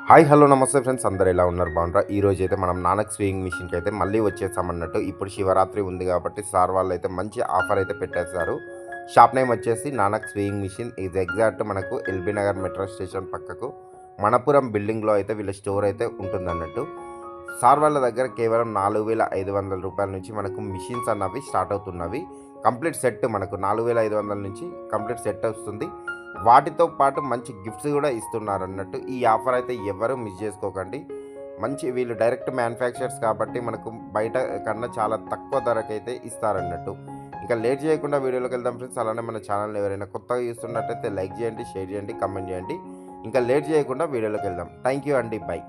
Hi hello నమస్తే friends, అందరు ఎలా ఉన్నారు? బాగుంటారా? ఈ రోజు అయితే మనం నానక్ స్వింగ్ మిషన్కి అయితే మళ్ళీ వచ్చేసామన్నట్టు. ఇప్పుడు శివరాత్రి ఉంది కాబట్టి సార్ వాళ్ళు అయితే మంచి ఆఫర్ అయితే పెట్టేశారు. షాప్ నేమ్ వచ్చేసి నానక్ స్వింగ్ మిషన్. ఇది ఎగ్జాక్ట్ మనకు ఎల్బీ నగర్ మెట్రో స్టేషన్ పక్కకు మనపురం బిల్డింగ్లో అయితే వీళ్ళ స్టోర్ అయితే ఉంటుందన్నట్టు. సార్ వాళ్ళ దగ్గర కేవలం 4,500 రూపాయల నుంచి మనకు మిషన్స్ అన్నవి స్టార్ట్ అవుతున్నవి. కంప్లీట్ సెట్ మనకు 4,500 నుంచి కంప్లీట్ సెట్ వస్తుంది. వాటితో పాటు మంచి గిఫ్ట్స్ కూడా ఇస్తున్నారు అన్నట్టు. ఈ ఆఫర్ అయితే ఎవరు మిస్ చేసుకోకండి. మంచి వీళ్ళు డైరెక్ట్ మ్యానుఫ్యాక్చరర్స్ కాబట్టి మనకు బయట కన్నా చాలా తక్కువ ధరకైతే ఇస్తారన్నట్టు. ఇంకా లేట్ చేయకుండా వీడియోలోకి వెళ్దాం ఫ్రెండ్స్. అలానే మన ఛానల్ ఎవరైనా కొత్తగా చూస్తున్నట్టయితే లైక్ చేయండి, షేర్ చేయండి, కమెంట్ చేయండి. ఇంకా లేట్ చేయకుండా వీడియోలోకి వెళ్దాం. థ్యాంక్ యూ అండి, బై.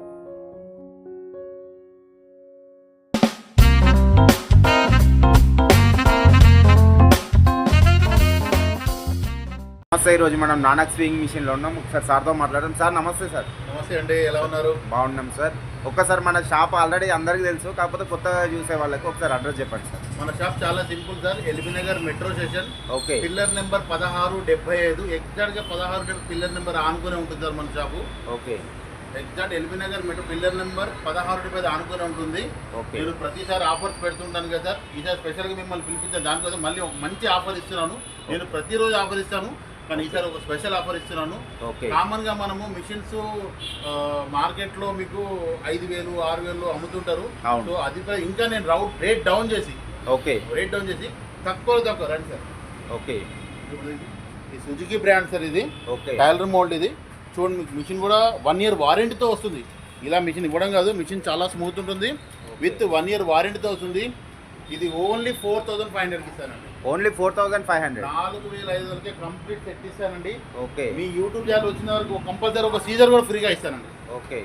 నమస్తే. ఈరోజు మనం నానక్ స్వింగ్ మిషన్లో ఉన్నాం. ఒకసారి సార్తో మాట్లాడడం. సార్ నమస్తే. సార్ నమస్తే అండి, ఎలా ఉన్నారు? బాగున్నాం సార్. ఒక్కసారి మన షాప్ ఆల్రెడీ అందరికీ తెలుసు, కాకపోతే కొత్తగా చూసే వాళ్ళకి ఒకసారి అడ్రస్ చెప్పండి సార్. మన షాప్ చాలా simple sir. LB Nagar metro station, okay. Pillar number 1675. ఎగ్జాక్ట్గా 16 పిల్లర్ నెంబర్ ఆనుకునే ఉంటుంది సార్ మన shop. Okay. Exact LB Nagar metro pillar number 16 ఆనుకునే ఉంటుంది. ఓకే. నేను ప్రతిసారి ఆఫర్స్ పెడుతుంటాను కదా సార్. ఈసారి స్పెషల్గా మిమ్మల్ని పిలిపించాను, దానికోసం మళ్ళీ ఒక మంచి ఆఫర్ ఇస్తున్నాను. నేను ప్రతిరోజు ఆఫర్ ఇస్తాను, కానీ ఈసారి ఒక స్పెషల్ ఆఫర్ ఇస్తున్నాను. కామన్గా మనము మిషన్స్ మార్కెట్లో మీకు 5,000, 6,000 అమ్ముతుంటారు. సో అది ఇంకా నేను రేట్ డౌన్ చేసి తక్కువ రండి సార్. ఓకే. ఈ సుజుకి బ్రాండ్ సార్, ఇది టైలర్ మోల్డ్. ఇది చూడండి, మీకు మిషన్ కూడా 1 year వారంటీతో వస్తుంది. ఇలా మిషన్ ఇవ్వడం కాదు, మిషన్ చాలా స్మూత్ ఉంటుంది. విత్ 1 year వారంటీతో వస్తుంది. ఇది ఓన్లీ 4,500కి ఇస్తానండి. ఓన్లీ 4,500. 4,500కే కంప్లీట్ సెట్ ఇస్తానండి. ఓకే. మీ యూట్యూబ్ ఛానల్ వచ్చిన వరకు కంపల్సరీ ఒక సీజర్ కూడా ఫ్రీగా ఇస్తానండి. ఓకే.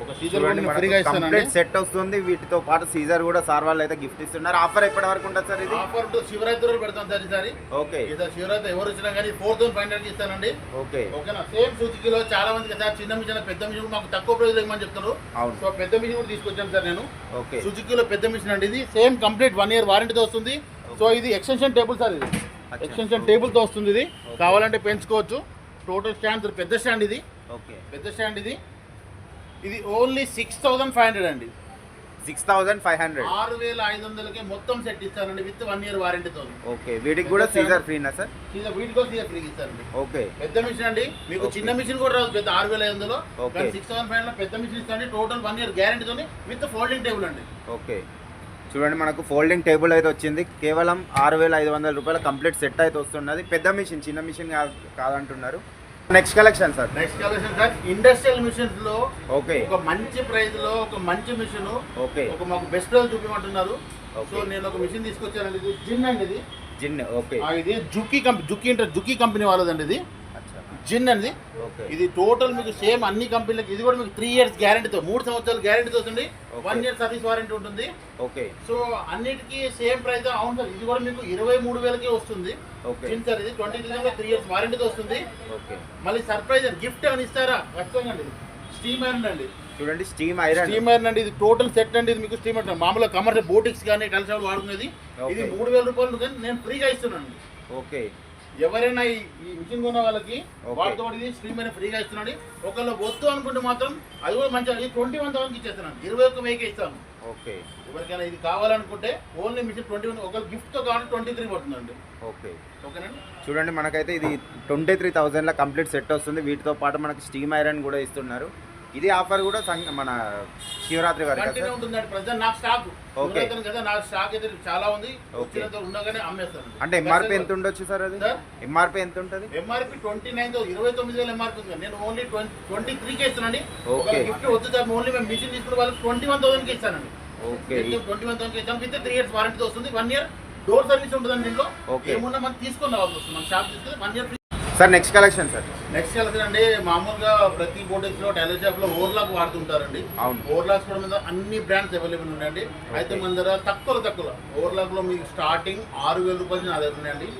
ఒక సీజర్ కూడా ఫ్రీగా ఇస్తానండి. సెట్ వస్తుంది. వీటితో పాటు సీజర్ కూడా సార్ వాళ్ళు అయితే గిఫ్ట్ ఇస్తున్నారు. ఆఫర్ ఎప్పటి వరకు ఉంటుంది సార్? ఇది ఆఫర్ శివరాత్రి రోజు పెడతాం సార్ ఈసారి. ఓకే. ఈసారి శివరాత్రి ఎవరు వచ్చినా కానీ 4,500కి ఇస్తానండి. ఓకే. ఓకేనా? సేమ్ సుజుకిలో చాలా మంది సార్ చిన్న మిషన్, పెద్ద మిషన్ మాకు తక్కువ ప్రైస్ ఇవ్వమని చెప్తారు. సో పెద్ద మిషన్ కూడా తీసుకొచ్చాను సార్ నేను. ఓకే. సుజుకిలో పెద్ద మిషన్ అండి. ఇది సేమ్ కంప్లీట్ 1 year వారంటీతో వస్తుంది. సో ఇది ఎక్స్టెన్షన్ టేబుల్ సార్. ఇది ఎక్స్టెన్షన్ టేబుల్తో వస్తుంది. ఇది కావాలంటే పెంచుకోవచ్చు. టోటల్ స్టాండ్ పెద్ద స్టాండ్ ఇది. ఓకే. పెద్ద స్టాండ్ ఇది. ఇది ఓన్లీ 6,500 అండి. 6,500. 6,500కే మొత్తం సెట్ ఇస్తానండి విత్ 1 year వారంటీతో. ఓకే. వీటికి కూడా సీజర్ ఫ్రీనా సార్? వీటికి కూడా సీజర్ ఫ్రీగా ఇస్తారండి. ఓకే. పెద్ద మిషన్ అండి. మీకు చిన్న మిషన్ కూడా రాదు పెద్ద 6,500లో, కానీ 6,500 పెద్ద మిషన్ ఇస్తాండి. టోటల్ 1 year గ్యారంటీతో విత్ ఫోల్డింగ్ టేబుల్ అండి. ఓకే. చూడండి, మనకు ఫోల్డింగ్ టేబుల్ అయితే వచ్చింది. కేవలం 6,500 రూపాయల కంప్లీట్ సెట్ అయితే వస్తున్నది. పెద్ద మిషన్, చిన్న మిషన్ కాదంటున్నారు. Next collection sir. Industrial machines లో ఓకే, ఒక మంచి ప్రైస్ లో ఒక మంచి మిషన్. ఓకే. ఒక మాకు బెస్ట్ ప్రైస్ చూపించమంటున్నారు. సో నేను ఒక మిషన్ తీసుకొచ్చానండి. ఇది జిన్ అండి. ఇది జిన్. ఓకే. ఇది జుకీ కంపెనీ వాళ్ళదండి. ఇది జిన్ అండి. ఇది టోటల్ మీకు సేమ్ అన్ని కంపెనీలకి. ఇది కూడా మీకు 3 years గ్యారంటీతో, 3 సంవత్సరాలు గ్యారంటీతో వస్తుంది. 1 year సర్వీస్ వారంటీ ఉంటుంది. ఓకే. సో అన్నిటికీ సేమ్ ప్రైస్. అవును సార్, ఇది కూడా మీకు 23,000కే వస్తుంది. జిన్ సార్. ఇది 3 years వారంటీతో వస్తుంది. ఓకే. మళ్ళీ సర్ప్రైజ్ గిఫ్ట్ అని ఇస్తారా? ఖచ్చితంగా అండి. స్టీమ్ ఐరన్ అండి. చూడండి, స్టీమ్ ఐరన్ అండి. ఇది టోటల్ సెట్ అండి. ఇది మీకు స్టీమ్ ఐరన్ మామూలుగా కమర్షియల్ బోటిక్స్ కానీ కలిసి వాడుకునేది. ఇది 3,000 రూపాయలు కానీ నేను ఫ్రీగా ఇస్తున్నాను. ఓకే. ఎవరైనా ఈ మిషన్ కొన్న వాళ్ళకి వాటితో ఇది స్ట్రీమ్ అయినా ఫ్రీగా ఇస్తున్నాడు. ఒకళ్ళు వద్దు అనుకుంటే మాత్రం అది కూడా మంచిగా 21,000కి ఇచ్చేస్తున్నాను. 21,000కి ఇస్తాను. ఓకే. ఎవరికైనా ఇది కావాలనుకుంటే ఓన్లీ మిషన్ 21, ఒకళ్ళు గిఫ్ట్తో కావాలి 23 పడుతుందండి. ఓకే. ఓకేనండి. చూడండి, మనకైతే ఇది 23,000ల కంప్లీట్ సెట్ వస్తుంది. వీటితో పాటు మనకి స్టీమ్ ఐరన్ కూడా ఇస్తున్నారు. ఇది ఆఫర్ కూడా మన శివరాత్రి వరకు ఉంటుందండి. ప్రజెంట్ నాకు స్టాక్ కదా, నాకు స్టాక్ అయితే చాలా ఉంది. ఉండగానే అమ్మేస్తాను. అంటే ఎంఆర్పీ ఎంత ఉండొచ్చు సార్? అది ఎంఆర్పీ ఎంత ఉంటుంది? ఎంఆర్పీ 29,000 ఎంఆర్పీ ఉంది. నేను ఓన్లీ 23కే ఇస్తానండి. గిఫ్ట్ వద్దు సార్, ఓన్లీ మేము మిషన్ తీసుకున్న వాళ్ళకి 21,000కి ఇస్తానండి. ఓకే. 21,000కి ఇస్తాం. విత్ 3 years వారంటీతో వస్తుంది. 1 year డోర్ సర్వీస్ ఉంటుందండి. దీంట్లో ఏమున్నా మనం తీసుకుని రావాల్సి వస్తుంది. మన షాప్ తీసుకుని 1 year sir. Next collection sir. Next collection అండి. మామూలుగా ప్రతి బోటిక్స్ లో, టైలర్ షాప్ లో ఓవర్లాక్ వాడుతుంటారండి. ఓవర్లాక్స్ కూడా మీద అన్ని బ్రాండ్స్ అవైలబుల్ ఉన్నాయండి. అయితే మన దగ్గర తక్కువ ఓవర్లాక్ లో మీకు స్టార్టింగ్ 6,000 రూపాయలు నా దగ్గర ఉన్నాయండి.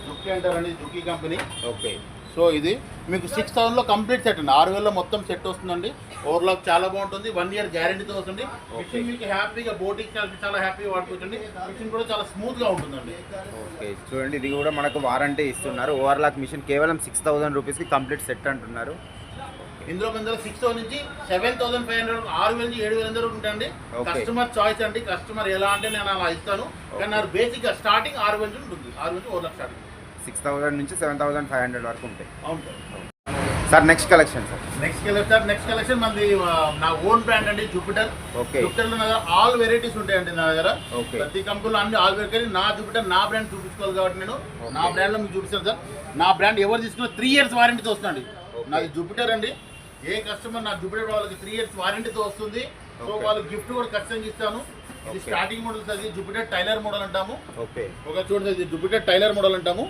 జుకీ అంటారండి, జుకీ కంపెనీ. ఓకే. సో ఇది మీకు 6,000లో కంప్లీట్ సెట్ అండి. 6,000లో మొత్తం సెట్ వస్తుందండి. ఓవర్లాక్ చాలా బాగుంటుంది. 1 year గ్యారంటీతో వస్తుంది. మిషన్ మీకు హ్యాపీగా బోటిక్ చాలా హ్యాపీగా వాడుకోవచ్చండి. మిషన్ కూడా చాలా స్మూత్ గా ఉంటుందండి. ఓకే. చూడండి, ఇది కూడా మనకు వారంటీ ఇస్తున్నారు. ఓవర్లాక్ మిషన్ కేవలం 6,000 రూపీస్కి కంప్లీట్ సెట్ అంటున్నారు. ఓకే. ఇందులో 6,000 నుంచి 7,500 6,000 నుంచి 7,000 వరకు ఉంటాయండి. Okay. కస్టమర్ చాయిస్ అండి, కస్టమర్ ఎలా అంటే నేను అలా ఇస్తాను. కానీ నాకు బేసిక్గా స్టార్టింగ్ 6,000 నుంచి ఉంటుంది, 6,000 నుంచి 1,00,000 స్టార్టింగ్. 6,000 నుంచి 7,500 వరకు ఉంటాయి. అవును sir. Sir next collection sir. Next collection మనది నా ఓన్ బ్రాండ్ అండి, జూపిటర్. ఓకే. జూపిటర్లో నా దగ్గర ఆల్ వెరైటీస్ ఉంటాయండి నా దగ్గర. ఓకే. ప్రతి కంపెనీలో అన్ని ఆల్ వెరైటీ. నా జూపిటర్ నా బ్రాండ్ చూపించుకోవాలి కాబట్టి నేను నా బ్రాండ్లో మీకు చూపిస్తాను సార్. నా బ్రాండ్ ఎవరు తీసుకున్నా 3 years వారంటీతో వస్తుంది. నాది జూపిటర్ అండి. ఏ కస్టమర్ నా జూపిటర్ వాళ్ళకి 3 years వారంటీతో వస్తుంది. సో వాళ్ళు గిఫ్ట్ కూడా ఖచ్చితంగా ఇస్తాను. ఇది స్టార్టింగ్ మోడల్ సార్, ఇది జూపిటర్ టైలర్ మోడల్ అంటాము. ఓకే. ఒక చూడండి, ఇది జూపిటర్ టైలర్ మోడల్ అంటాము.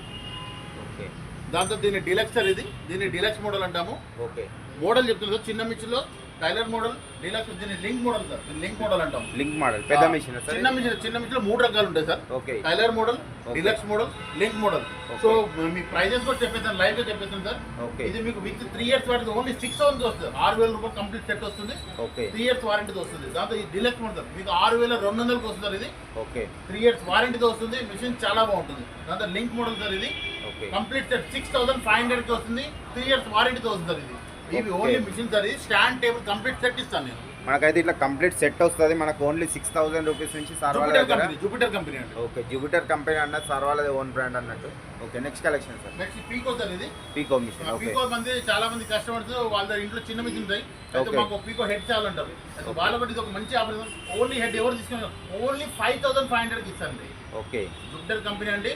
ఓకే. దాంతో దీన్ని డీలక్స్ సార్, ఇది దీన్ని డీలక్స్ మోడల్ అంటాము. ఓకే. మోడల్ చెప్తుంది సార్, చిన్న మిషన్లో టైలర్ మోడల్, డీలక్స్, దీన్ని link model sir. Link model అంటాం. లింక్ మోడల్ పెద్ద మిషన్ సార్. చిన్న మిషన్ లో 3 రకాలు ఉంటాయి sir. Okay. Tailor model, deluxe model, link model. So మీ ప్రైజెస్ కూడా చెప్పేస్తాను, లైవ్ గా చెప్పేస్తాను సార్. ఓకే. ఇది మీకు విత్ 3 years వారంటీ, ఓన్లీ 6,000 వస్తుంది. 6,000 రూపాయలు కంప్లీట్ సెట్ వస్తుంది. ఓకే. 3 years వారంటీతో వస్తుంది. దాంతో ఈ డీలక్స్ మోడల్ సార్ మీకు 6,200 వస్తుంది సార్. ఇది ఓకే. 3 years వారంటీతో వస్తుంది. మిషన్ చాలా బాగుంటుంది. దాంతో లింక్ మోడల్ సార్, ఇది ఓకే. కంప్లీట్ సెట్ 6,500 కి వస్తుంది. 3 years వారంటీతో వస్తుంది సార్. ఇది ఓన్లీ మిషన్ సార్. ఇది స్టాండ్ టేబుల్ కంప్లీట్ సెట్ ఇస్తాను నేను. మనకైతే ఇట్లా కంప్లీట్ సెట్ వస్తుంది. మనకు ఓన్లీ 6,000 రూపీస్ నుంచి సార్ వాళ్ళ దగ్గర. జూపిటర్ కంపెనీ అండి. ఓకే. జూపిటర్ కంపెనీ అన్నది సార్ వాళ్ళది ఓన్ బ్రాండ్ అన్నట్టు. Okay. Next collection sir. Next పీకో సార్. ఇది పీకో మిషన్. ఓకే. పీకో మంది చాలా మంది కస్టమర్స్ వాళ్ళ ఇంట్లో చిన్న మిషన్ ఉంటాయి. అయితే Okay. మాకు పీకో హెడ్ చాలంటారు. వాళ్ళ బట్టి ఇది ఒక మంచి ఆపరేషన్. ఓన్లీ హెడ్ ఎవరు తీసుకున్నారు, ఓన్లీ 5,500కి ఇస్తారండి. ఓకే. జూపిటర్ కంపెనీ అండి.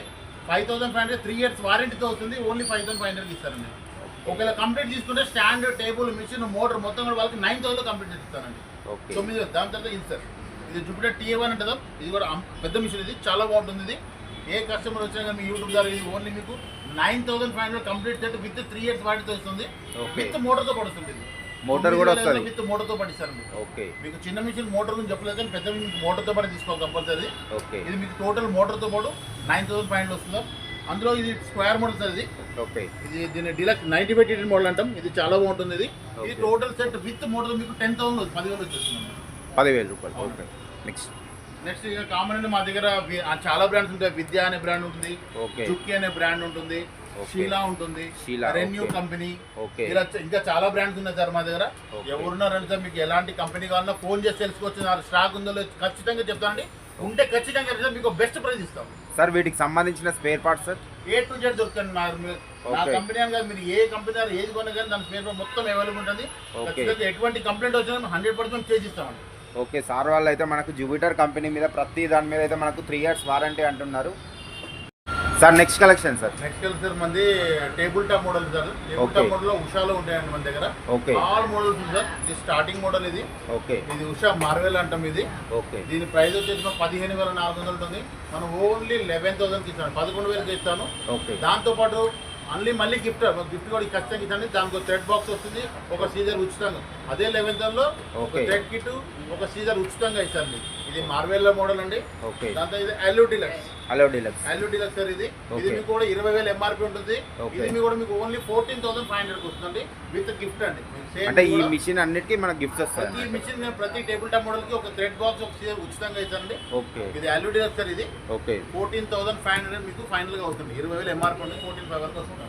5,500 3 years వారంటీతో వస్తుంది. ఓన్లీ 5,500కి ఇస్తారండి. ఒకవేళ కంప్లీట్ తీసుకుంటే స్టాండ్, టేబుల్, మిషన్, మోటార్ మొత్తం కూడా వాళ్ళకి 9,000 కంప్లీట్ చేస్తానండి. ఓకే. 9,000. దాని తర్వాత ఇది సార్, ఇది జూపిటర్ TA1 అంటారు. ఇది కూడా పెద్ద మిషన్. ఇది చాలా బాగుంటుంది. ఇది ఏ కస్టమర్ వచ్చినా కానీ మీ యూట్యూబ్ ద్వారా ఇది ఓన్లీ మీకు 9,500 కంప్లీట్ సెట్ విత్ 3 years వాటితో వస్తుంది. ఓకే. విత్ మోటార్తో పడుతుంది. ఇది మోటార్ కూడా వస్తుంది. విత్ మోటార్తో పడిస్తారండి. ఓకే. మీకు చిన్న మిషన్ మోటార్ గురించి చెప్పలేదు కానీ పెద్ద మీకు మోటార్తో పాటు తీసుకోవాలి కంపల్సరీ. ఓకే. ఇది మీకు టోటల్ మోటార్తో పాటు 9,500 వస్తుంది. అందులో ఇది స్క్వేర్ మోడల్ సార్. ఇది ఓకే. ఇది దీన్ని డీలక్స్ 90/10 మోడల్ అంటాం. ఇది చాలా బాగుంటుంది. ఇది టోటల్ సెట్ విత్ మోటార్ మీకు 10,000 10,000 వచ్చేస్తుంది. 10,000 రూపాయలు. ఓకే. నెక్స్ట్ ఇక కామన్ అంటే మా దగ్గర చాలా బ్రాండ్స్ ఉంటాయి. విద్య అనే బ్రాండ్ ఉంటుంది, ఓకే. చుక్కి అనే బ్రాండ్ ఉంటుంది, ఓకే. షీలా ఉంటుంది, Sheela, renew okay. Company, okay. ఇలా ఇంకా చాలా బ్రాండ్స్ ఉన్నాయి సార్ మా దగ్గర. ఓకే. ఎవరున్నారంటే సార్ మీకు ఎలాంటి కంపెనీ కావాలన్నా ఫోన్ చేసి తెలుసుకోవచ్చు. నా స్టాక్ ఉందో లేదో ఖచ్చితంగా చెప్తానండి. ఉంటే ఖచ్చితంగా సార్ మీకు బెస్ట్ ప్రైస్ ఇస్తాం సార్. వీటికి సంబంధించిన spare parts sir A to Z దొరుకుతుంది. నా ఓకే. కంపెనీ అని కాదు, మీరు ఏ కంపెనీ ఏది కొన్నా కానీ దాని స్పేర్ పార్ట్ మొత్తం అవైలబుల్ ఉంటుంది. ఓకే. ఖచ్చితంగా ఎటువంటి కంప్లైంట్ వచ్చినా 100% చేసి ఇస్తామండి. ఓకే. సార్ వాళ్ళు అయితే మనకు జూపిటర్ కంపెనీ మీద ప్రతి దాని మీద అయితే మనకు 3 years వారంటీ అంటున్నారు sir. Next collection sir. Next sir మంది table top model sir. Table okay. Top model లో ఉషాలో ఉంటాయండి మన దగ్గర. ఓకే. ఆల్ మోడల్స్ ఉంది సార్. ఇది స్టార్టింగ్ మోడల్. ఇది ఓకే. ఇది ఉషా మార్వెల్ అంటాం. ఇది ఓకే. దీని ప్రైస్ వచ్చేసి 15,400 ఉంటుంది. మనం ఓన్లీ 11,000కి ఇస్తాను, 11,000కి ఇస్తాను. ఓకే. దాంతోపాటు మళ్ళీ గిఫ్ట్ కూడా ఖచ్చితంగా ఇస్తాను. దానికి ఒక థ్రెడ్ బాక్స్ వస్తుంది, ఒక సీజర్ ఉచితంగా. అదే 11,000లో ఒక ఓకే. థ్రెడ్ కిట్, ఒక సీజర్ ఉచితంగా ఇస్తాను. ఇది మార్వెల్ మోడల్ అండి. ఓకే. దాంతో ఇది అల్యూ డీలక్స్. Hello deluxe. అల్యూ డీలక్స్ సార్. ఇది ఓకే. మీకు కూడా 20,000 MRP ఉంటుంది. ఓకే. ఇది కూడా మీకు ఓన్లీ 14,500కి వస్తుందండి విత్ గిఫ్ట్ అండి. సేమ్ అంటే ఈ మిషన్ అన్నిటికీ మనకు గిఫ్ట్స్ వస్తాయి. ప్రతి మిషన్ ప్రతి టేబుల్ టాప్ మోడల్ కి ఒక థ్రెడ్ బాక్స్, ఒక సీజర్ ఉచితంగా ఇస్తానండి. ఓకే. ఇది అల్యూ డీలక్స్ సార్. ఇది ఓకే. 14,500 మీకు ఫైనల్ గా అవుతుంది. 20,000 MRP ఉంది, 14,500 వరకు వస్తుంది.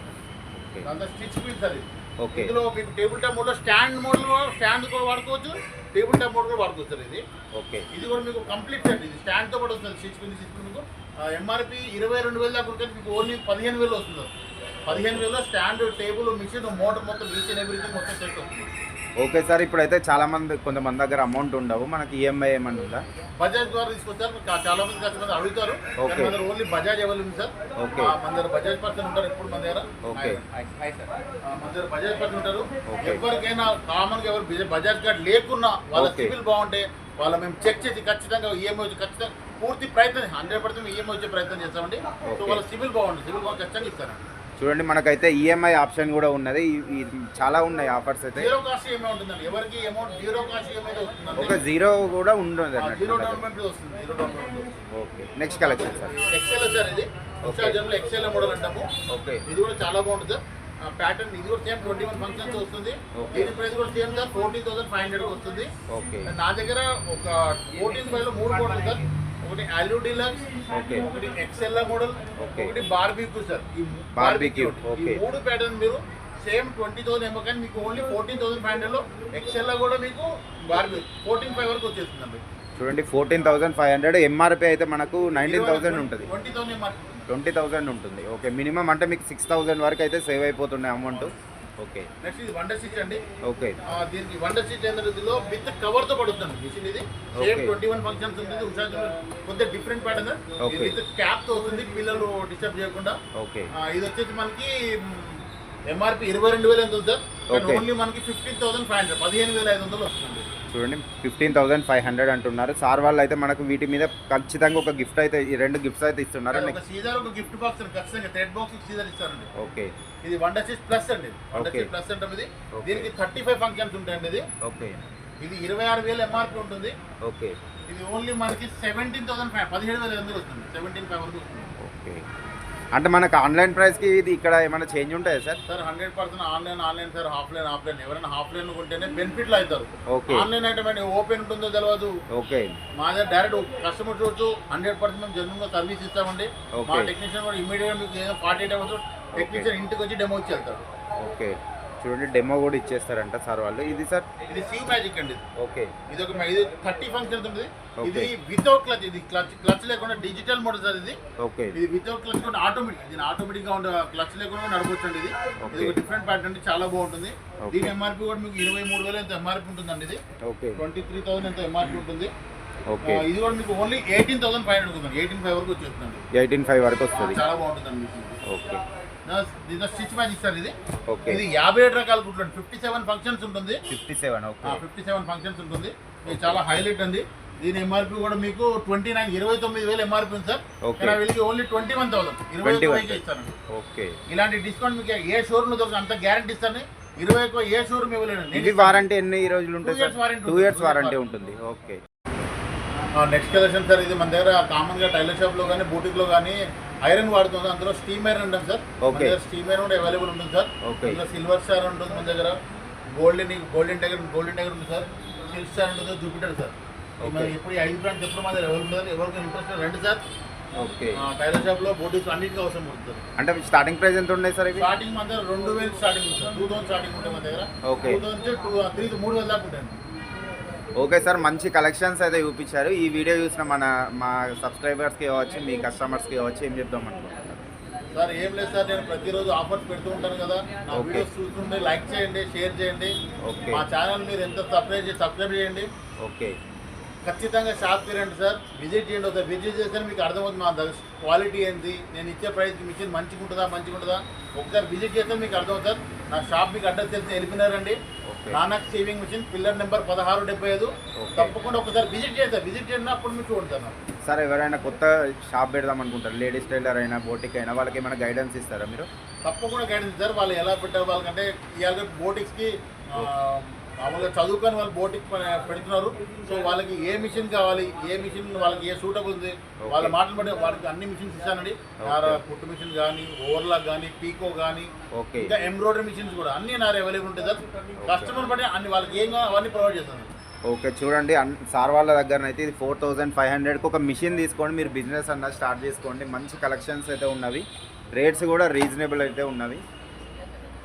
ఓకే. దాంతో స్టిచ్ ఫీల్ సార్. ఇది ఓకే. ఇందులో మీకు టేబుల్ టాప్ మోడల్ స్టాండ్ కూడా వాడుకోవచ్చు, టేబుల్ టాప్ మోడల్ కూడా వాడుకోవచ్చు సార్. ఇది ఓకే. ఇది కూడా మీకు కంప్లీట్ సెట్. ఇది స్టాండ్ తో పాటు వస్తుంది. స్టిచ్ ఫీల్ మీకు MRP 22,000 దాకా ఉంటుంది. మీకు ఓన్లీ 15,000 వస్తుంది. 15,000లో స్టాండ్, టేబుల్, మిషన్, మోటార్ మొత్తం ఈచ్ అండ్ ఎవ్రీథింగ్ మొత్తం సెట్ వస్తుంది. Okay sir. ఇప్పుడైతే కొంతమంది దగ్గర అమౌంట్ ఉండవు. మనకి ఈఎంఐ ఏమన్నా ఉందా? బజాజ్ ద్వారా తీసుకొచ్చారు. చాలా మంది కస్టమర్స్ అడుగుతారు. ఓకే. మన దగ్గర ఓన్లీ బజాజ్ అవైలబుల్ ఉంది సార్. ఓకే. మన దగ్గర బజాజ్ పర్సన్ ఉంటారు ఎప్పుడు మన దగ్గర. ఓకే. మన దగ్గర బజాజ్ పర్సన్ ఉంటారు. ఓకే. ఎవరికైనా కామన్ గా ఎవరు బజాజ్ కార్డ్ లేకున్నా వాళ్ళ ఓకే. సివిల్ బాగుంటే వాళ్ళ మేము చెక్ చేసి ఖచ్చితంగా ఈఎంఐ వచ్చి ఖచ్చితంగా పూర్తి ప్రయత్నం 100% ఈఎంఐ వచ్చే ప్రయత్నం చేస్తామండి. So okay. వాళ్ళ సివిల్ బాగుంటుంది. సివిల్ బాగుంది ఖచ్చితంగా ఇస్తానండి. చూడండి, మనకైతే ఈఎంఐ ఆప్షన్ కూడా ఉన్నది. చాలా ఉన్నాయి ఆఫర్స్ అయితే. జీరో కాస్ట్ ఈఎంఐ ఉంటుందండి. ఎవరికి అమౌంట్ జీరో కాస్ట్ ఈఎంఐ వస్తుంది. ఒక జీరో కూడా ఉండదు జీరో అన్నట్టు. డౌన్ పేమెంట్ వస్తుంది. Zero down payment. Okay. Next collection sir. Excel sir. ఇది ఓకే. ఎక్సెల్ మోడల్ అంటాము. ఓకే. ఇది కూడా చాలా బాగుంటుంది సార్. ప్యాటర్న్ ఇది కూడా సేమ్ 21 ఫంక్షన్స్ వస్తుంది. ఓకే. దీని ప్రైస్ కూడా సేమ్ సార్ 14,500 వస్తుంది. ఓకే. నా దగ్గర ఒక 14,500లో 3 మోడల్ సార్. ఒకటి అల్యూ డీలక్స్, ఓకే. ఒకటి ఎక్సెల్ మోడల్, ఓకే. ఒకటి బార్బిక్యూ సార్. ఈ బార్బిక్యూ. ఈ ఓకే. 3 ప్యాటర్న్ మీరు సేమ్ 20,000 ఏమో కానీ మీకు ఓన్లీ 14,500లో ఎక్సెల్లో కూడా మీకు 14,500 వరకు వచ్చేస్తుందండి. చూడండి 14,500 ఎంఆర్పి అయితే మనకు 19,000 ఉంటుంది, 20,000 ఎంఆర్పి 20,000 ఉంటుంది. ఓకే, మినిమం అంటే మీకు 6,000 వరకు అయితే సేవ్ అయిపోతుండే అమౌంట్. ఓకే, నెక్స్ట్ ఇది వండర్ స్టిచ్ అండి. ఓకే, దీనికి వండర్ స్టిచ్ ఏంటంటే ఇందులో విత్ కవర్ తో పడుతుంది మిషన్. ఇది సేమ్ 21 ఫంక్షన్స్ ఉంటుంది. ఉషా కొద్దిగా డిఫరెంట్ ప్యాటర్న్, విత్ క్యాప్ తో వస్తుంది పిల్లలు డిస్టర్బ్ చేయకుండా. ఓకే, ఇది వచ్చేసి మనకి ఎంఆర్పి 22,000 ఎంత ఉంది సార్, ఓన్లీ మనకి 15,500 15,500 వస్తుంది. చూడండి 15,500 అంటున్నారు సార్ వాళ్ళు. అయితే మనకు వీటి మీద ఖచ్చితంగా ఒక గిఫ్ట్ అయితే, ఈ 2 గిఫ్ట్స్ అయితే ఇస్తున్నారు. ఒక సీజర్, ఒక గిఫ్ట్ బాక్స్ ఖచ్చితంగా థ్రెడ్ బాక్స్ సీజర్ ఇస్తారండి. ఓకే, ఇది వండర్ స్టిచ్ ప్లస్ అండి. వండర్ స్టిచ్ ప్లస్ అంటే ఇది దీనికి 35 ఫంక్షన్స్ ఉంటాయండి. ఇది ఓకే, ఇది 26,000 ఎంఆర్పి ఉంటుంది. ఓకే, ఇది ఓన్లీ మనకి 17,500 17,500 వస్తుంది. 17,500 వస్తుంది. ఓకే, అంటే మనకు ఆన్లైన్ ప్రైస్కి ఇది ఇక్కడ ఏమైనా చేంజ్ ఉంటాయా sir? Sir 100% online sir, offline. ఎవరైనా ఆఫ్లైన్ కొంటేనే బెనిఫిట్లు అవుతారు. ఓకే, ఆన్లైన్ అంటే మరి ఓపెన్ ఉంటుందో తెలియదు. ఓకే, మా దగ్గర డైరెక్ట్ కస్టమర్ చూడొచ్చు. 100% మేము జెన్యున్గా సర్వీస్ ఇస్తామండి. మా టెక్నీషియన్ కూడా ఇమీడియట్గా మీకు ఏదో 48 అవర్స్ టెక్నీషియన్ ఇంటికి వచ్చి డెమో ఇచ్చి వెళ్తారు. ఓకే, చూడండి డెమో కూడా ఇచ్చేస్తారంట సార్ వాళ్ళు. ఇది సార్ ఇది సీ మ్యాజిక్ అండి. ఓకే, ఇది 30 ఫంక్షన్స్ ఉంటుంది. ఇది వితౌట్ క్లచ్, ఇది క్లచ్ లేకుండా డిజిటల్ మోడల్ సార్. ఇది ఓకే, ఇది వితౌట్ క్లచ్ కూడా ఆటోమేటిక్, దీని ఆటోమేటిక్ గా ఉండే క్లచ్ లేకుండా నడవచ్చు అండి. ఇది ఒక డిఫరెంట్ ప్యాటర్న్ అండి, చాలా బాగుంటుంది. దీని ఎంఆర్పి కూడా మీకు 23,000 ఎంత ఎంఆర్పి ఉంటుందండి. ఇది ఓకే, 23,000 ఎంత ఎంఆర్పి ఉంటుంది. ఓకే, ఇది కూడా మీకు ఓన్లీ 18,500 ఉంటుంది. 18,500 వరకు వచ్చేస్తుందండి. 18,500 వరకు వస్తుంది. చాలా బాగుంటుందండి. ఓకే, దీంట్లో స్టిచ్ మ్యాజిక్ సార్. ఇది ఓకే, ఇది 57 రకాల కుట్లు, 57 ఫంక్షన్స్ ఉంటుంది. 57. ఓకే, 57 ఫంక్షన్స్ ఉంటుంది. ఇది చాలా హైలైట్ అండి. దీని ఎంఆర్పి కూడా మీకు 29,000 ఎంఆర్పి ఉంది సార్. ఇక్కడ వీళ్ళకి ఓన్లీ 21,000 21,000 ఇస్తానండి. ఓకే, ఇలాంటి డిస్కౌంట్ మీకు ఏ షోరూమ్ దొరకదు, అంత గ్యారంటీ ఇస్తాను. 21 ఏ షోరూమ్ ఇవ్వలేదండి. ఇది వారంటీ ఎన్ని రోజులు ఉంటుంది? 2 years వారంటీ. 2 years వారంటీ ఉంటుంది. Okay, next collection sir. ఇది మన దగ్గర కామన్ గా టైలర్ షాప్ లో కానీ బూటిక్ లో కానీ ఐరన్ వాడుతుంది. అందులో స్టీమ్ ఐరన్ ఉంటుంది సార్. ఓకే, స్టీమ్ ఐరన్ కూడా అవైలబుల్ ఉంటుంది సార్. ఓకే, ఇంకా సిల్వర్ స్టార్ ఉంటుంది మన దగ్గర, గోల్డెన్ టైగర్ ఉంది సార్, సిల్క్ స్టార్ ఉంటుంది, జూపిటర్ సార్. ఇప్పుడు 5 బ్రాండ్స్ ఎప్పుడు మన దగ్గర ఎవరు ఉంటుంది, ఎవరికి ఇంట్రెస్ట్ రండి సార్. ఓకే, టైలర్ షాప్ లో బూటిక్స్ అన్నింటికి అవసరం పడుతుంది. అంటే స్టార్టింగ్ ప్రైస్ ఎంత ఉన్నాయి సార్? స్టార్టింగ్ మన దగ్గర 2,000 స్టార్టింగ్ ఉంది సార్. 2,000 స్టార్టింగ్ ఉంటుంది మన దగ్గర. ఓకే, 2,000 3,000 దాకా ఉంటాయి. ఓకే సార్, మంచి కలెక్షన్స్ అయితే చూపించారు. ఈ వీడియో చూసిన మా సబ్స్క్రైబర్స్కి కావచ్చు, మీ కస్టమర్స్కి కావచ్చు, ఏం చెప్దాం అనుకుంటున్నారు సార్? ఏం లేదు సార్, నేను ప్రతిరోజు ఆఫర్స్ పెడుతూ ఉంటాను కదా. నా వీడియోస్ చూస్తుంటే లైక్ చేయండి, షేర్ చేయండి. మా ఛానల్ మీరు ఎంత సబ్స్క్రైబ్ చేయండి. ఓకే, ఖచ్చితంగా షాప్కి రండి సార్, విజిట్ చేయండి. ఒకసారి విజిట్ చేస్తే మీకు అర్థమవుతుంది మా క్వాలిటీ ఏంటి, నేను ఇచ్చే ప్రైస్కి మిషన్ మంచిగా ఉంటుందా. ఒకసారి విజిట్ చేస్తే మీకు అర్థమవుతుంది సార్. నా షాప్ మీకు అడ్రస్ తెలిసి వెళ్ళిపోయినారండి. Nanak sewing machine, pillar number 1675. తప్పకుండా ఒకసారి విజిట్ చేయండి, అప్పుడు మీరు చూడతాను సార్. ఎవరైనా కొత్త షాప్ పెడదాం అనుకుంటారు, లేడీస్ టైలర్ అయినా బోటిక్ అయినా, వాళ్ళకి ఏమైనా గైడెన్స్ ఇస్తారా మీరు? తప్పకుండా గైడెన్స్ ఇస్తారు. వాళ్ళు ఎలా పెట్టారు, వాళ్ళకంటే ఇవాళ బోటిక్స్కి మామూలుగా చదువుకొని వాళ్ళు బోటిక్ పెడుతున్నారు. సో వాళ్ళకి ఏ మిషన్ కావాలి, ఏ మిషన్ వాళ్ళకి ఏ సూటబుల్ ఉంది, వాళ్ళ మాటలు బట్టి వాళ్ళకి అన్ని మిషన్స్ ఇస్తానండి. కుట్టు మిషన్ కానీ, ఓవర్లాక్ కానీ, పీకో కానీ, ఇంకా ఎంబ్రాయిడరీ మిషన్స్ కూడా అన్ని నా అవైలబుల్ ఉంటాయి సార్. కస్టమర్ బట్టి అన్ని వాళ్ళకి ఏం కావాలి అవన్నీ ప్రొవైడ్ చేస్తాను. ఓకే, చూడండి సార్ వాళ్ళ దగ్గర అయితే ఇది 4,500కి ఒక మిషన్ తీసుకోండి, మీరు బిజినెస్ అన్నది స్టార్ట్ చేసుకోండి. మంచి కలెక్షన్స్ అయితే ఉన్నవి, రేట్స్ కూడా రీజనబుల్ అయితే ఉన్నవి.